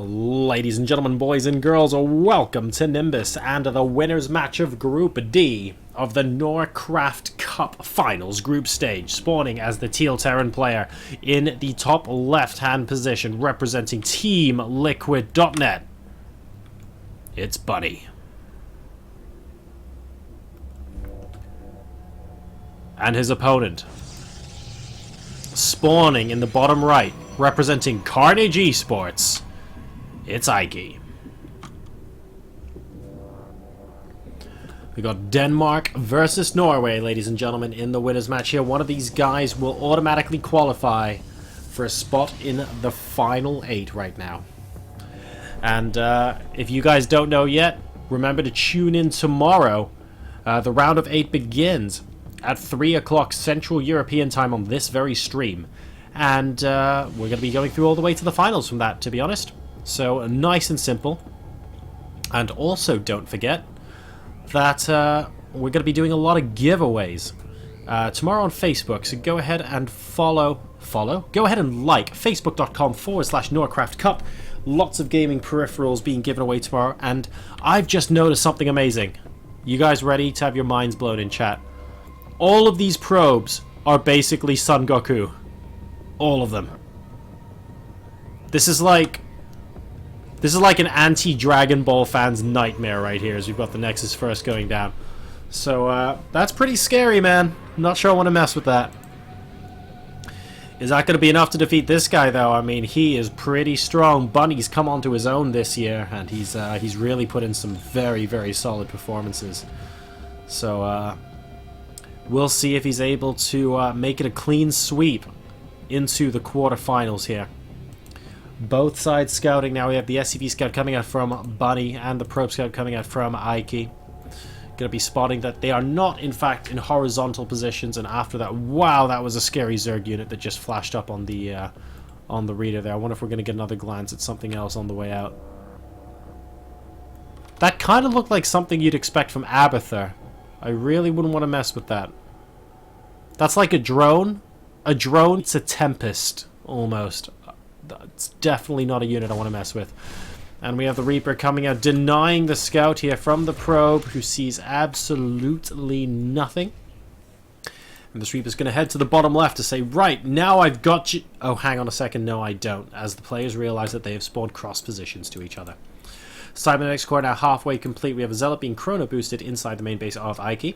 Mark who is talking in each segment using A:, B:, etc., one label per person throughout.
A: Ladies and gentlemen, boys and girls, welcome to Nimbus and the winner's match of Group D of the NorCraft Cup Finals group stage, spawning as the Teal Terran player in the top left-hand position, representing Team Liquid.net. It's Buddy. And his opponent, spawning in the bottom right, representing Carnage Esports, it's Eiki. We got Denmark versus Norway, ladies and gentlemen, in the winner's match here. One of these guys will automatically qualify for a spot in the final 8 right now. And if you guys don't know yet, remember to tune in tomorrow. The round of 8 begins at 3 o'clock Central European time on this very stream. And we're going to be going through all the way to the finals from that, to be honest. So nice and simple. And also don't forget that we're going to be doing a lot of giveaways tomorrow on Facebook. So go ahead and follow. Go ahead and like facebook.com/NorCraft Cup. Lots of gaming peripherals being given away tomorrow. And I've just noticed something amazing. You guys ready to have your minds blown in chat? All of these probes are basically Son Goku. All of them. This is like an anti-Dragon Ball fan's nightmare right here, as we've got the Nexus first going down. So, that's pretty scary, man. Not sure I want to mess with that. Is that going to be enough to defeat this guy, though? I mean, he is pretty strong. Bunny's come onto his own this year, and he's really put in some very, very solid performances. So, we'll see if he's able to make it a clean sweep into the quarterfinals here. Both sides scouting. Now we have the SCV scout coming out from Bunny and the probe scout coming out from Eiki. Going to be spotting that they are not, in fact, in horizontal positions. And after that, wow, that was a scary Zerg unit that just flashed up on the reader there. I wonder if we're going to get another glance at something else on the way out. That kind of looked like something you'd expect from Abathur. I really wouldn't want to mess with that. That's like a drone. A drone, it's a Tempest, almost. It's definitely not a unit I want to mess with. And we have the Reaper coming out, denying the scout here from the probe, who sees absolutely nothing. And this Reaper's going to head to the bottom left to say, right, now I've got you. Oh, hang on a second. No, I don't. As the players realize that they have spawned cross positions to each other. Cybernetics core now halfway complete. We have a Zealot being chrono boosted inside the main base of Eiki.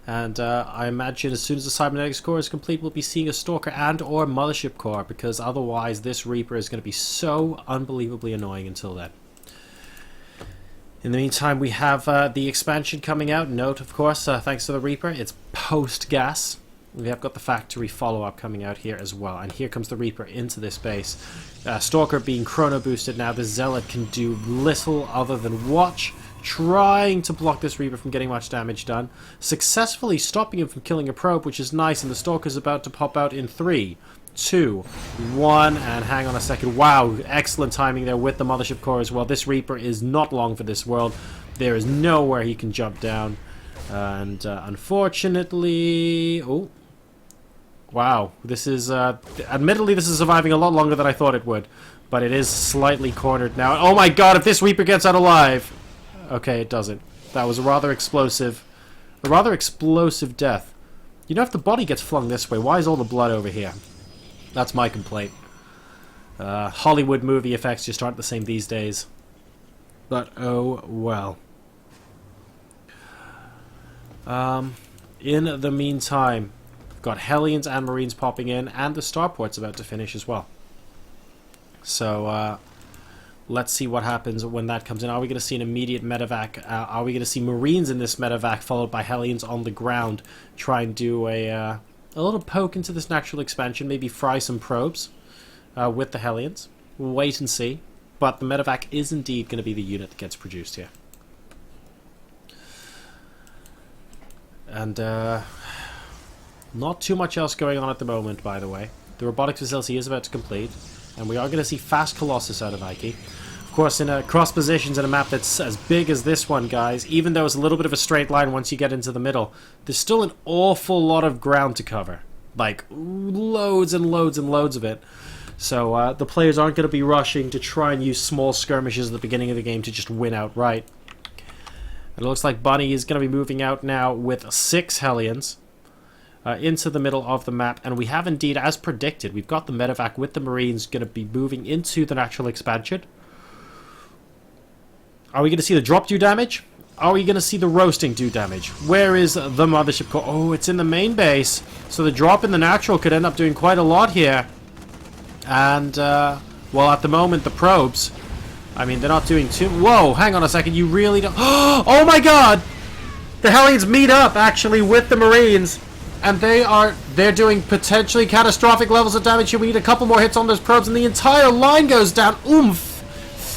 A: And I imagine as soon as the Cybernetics core is complete, we'll be seeing a Stalker and or Mothership core, because otherwise this Reaper is going to be so unbelievably annoying until then. In the meantime, we have the expansion coming out. Note, of course, thanks to the Reaper, it's post-gas. We have got the factory follow-up coming out here as well. And here comes the Reaper into this base. Stalker being chrono boosted now. The Zealot can do little other than watch, trying to block this Reaper from getting much damage done, successfully stopping him from killing a probe, which is nice, and the Stalker's about to pop out in 3, 2, 1, and hang on a second. Wow, excellent timing there with the Mothership core as well. This Reaper is not long for this world. There is nowhere he can jump down, and unfortunately... Oh, wow, this is... admittedly, this is surviving a lot longer than I thought it would, but it is slightly cornered now. Oh my god, if this Reaper gets out alive... Okay, it doesn't. That was a rather explosive death. You know, if the body gets flung this way, why is all the blood over here? That's my complaint. Hollywood movie effects just aren't the same these days. But, oh, well. In the meantime, we've got Hellions and Marines popping in, and the starport's about to finish as well. So, let's see what happens when that comes in. Are we going to see an immediate medevac? Are we going to see Marines in this medevac, followed by Hellions on the ground, try and do a little poke into this natural expansion, maybe fry some probes with the Hellions? We'll wait and see. But the medevac is indeed going to be the unit that gets produced here. And not too much else going on at the moment, by the way. The robotics facility is about to complete, and we are going to see fast Colossus out of Eiki. Of course, in cross positions in a map that's as big as this one, guys, even though it's a little bit of a straight line once you get into the middle, there's still an awful lot of ground to cover. Like, loads and loads and loads of it. So the players aren't going to be rushing to try and use small skirmishes at the beginning of the game to just win outright. It looks like Bunny is going to be moving out now with 6 Hellions into the middle of the map. And we have indeed, as predicted, we've got the medevac with the Marines going to be moving into the natural expansion. Are we going to see the drop do damage? Are we going to see the roasting do damage? Where is the mothership core? Oh, it's in the main base. So the drop in the natural could end up doing quite a lot here. And, well, at the moment, the probes, I mean, they're not doing too... Whoa, hang on a second. You really don't... Oh, my God! The Hellions meet up, actually, with the Marines. And they're doing potentially catastrophic levels of damage here. We need a couple more hits on those probes, and the entire line goes down. Oomph!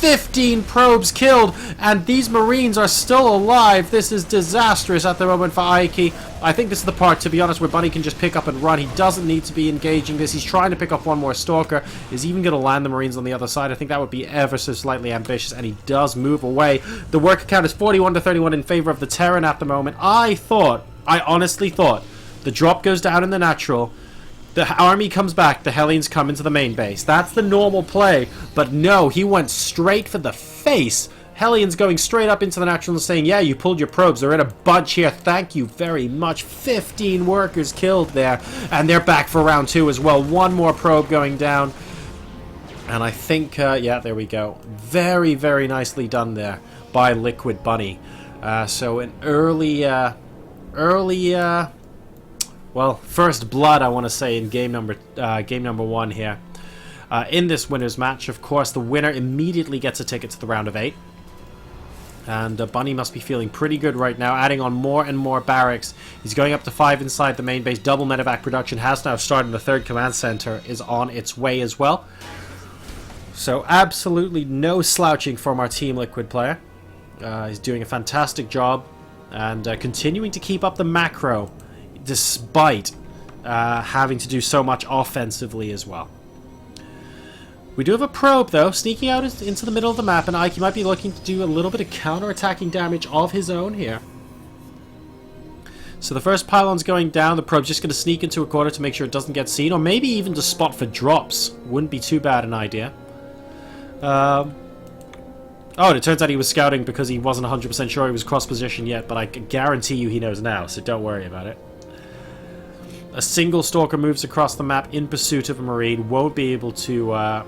A: 15 probes killed, and these Marines are still alive. This is disastrous at the moment for Eiki. I think this is the part, to be honest, where Bunny can just pick up and run. He doesn't need to be engaging this. He's trying to pick up one more Stalker. Is even going to land the Marines on the other side. I think that would be ever so slightly ambitious, and he does move away. The worker count is 41-31 in favor of the Terran at the moment. I honestly thought, the drop goes down in the natural. The army comes back, the Hellions come into the main base. That's the normal play, but no, he went straight for the face. Hellions going straight up into the natural and saying, yeah, you pulled your probes, they're in a bunch here, thank you very much. 15 workers killed there, and they're back for round 2 as well. One more probe going down, and I think, yeah, there we go. Very, very nicely done there by Liquid Bunny. So an well, first blood, I want to say, in game number 1 here. In this winner's match, of course, the winner immediately gets a ticket to the round of 8. And Bunny must be feeling pretty good right now, adding on more and more barracks. He's going up to 5 inside the main base. Double medevac production has now started. The 3rd command center is on its way as well. So absolutely no slouching from our Team Liquid player. He's doing a fantastic job and continuing to keep up the macro, despite having to do so much offensively as well. We do have a probe, though, sneaking out into the middle of the map, and Eiki might be looking to do a little bit of counter-attacking damage of his own here. So the first pylon's going down, the probe's just going to sneak into a corner to make sure it doesn't get seen, or maybe even to spot for drops. Wouldn't be too bad an idea. Oh, and it turns out he was scouting because he wasn't 100% sure he was cross-position yet, but I can guarantee you he knows now, so don't worry about it. A single Stalker moves across the map in pursuit of a Marine. Won't be able to,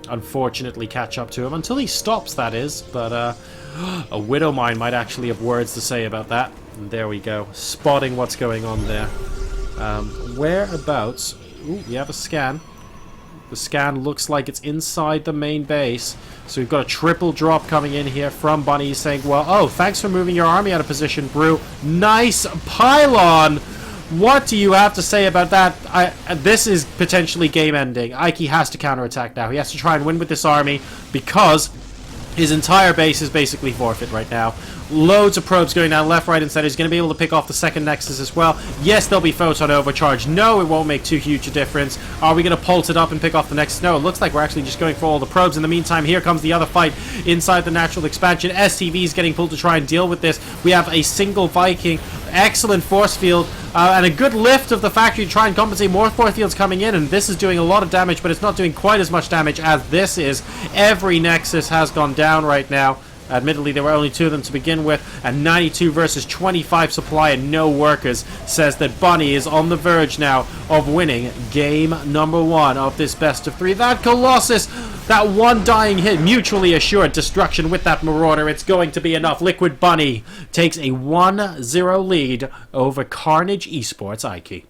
A: unfortunately, catch up to him. Until he stops, that is. But a Widow Mine might actually have words to say about that. And there we go. Spotting what's going on there. Whereabouts? Ooh, we have a scan. The scan looks like it's inside the main base. So we've got a triple drop coming in here from Bunny. He's saying, well, oh, thanks for moving your army out of position, Brew. Nice pylon! What do you have to say about that? This is potentially game-ending. Eiki has to counterattack now. He has to try and win with this army because his entire base is basically forfeit right now. Loads of probes going down left, right, and center. He's going to be able to pick off the second Nexus as well. Yes, there'll be photon overcharge. No, it won't make too huge a difference. Are we going to pulse it up and pick off the Nexus? No, it looks like we're actually just going for all the probes. In the meantime, here comes the other fight inside the natural expansion. STV is getting pulled to try and deal with this. We have a single Viking. Excellent force field. And a good lift of the factory to try and compensate. More force fields coming in, and this is doing a lot of damage, but it's not doing quite as much damage as this is. Every Nexus has gone down right now. Admittedly, there were only 2 of them to begin with, and 92 versus 25 supply and no workers says that Bunny is on the verge now of winning game number 1 of this best of 3. That Colossus, that one dying hit, mutually assured destruction with that Marauder, it's going to be enough. Liquid Bunny takes a 1-0 lead over Carnage Esports Eiki.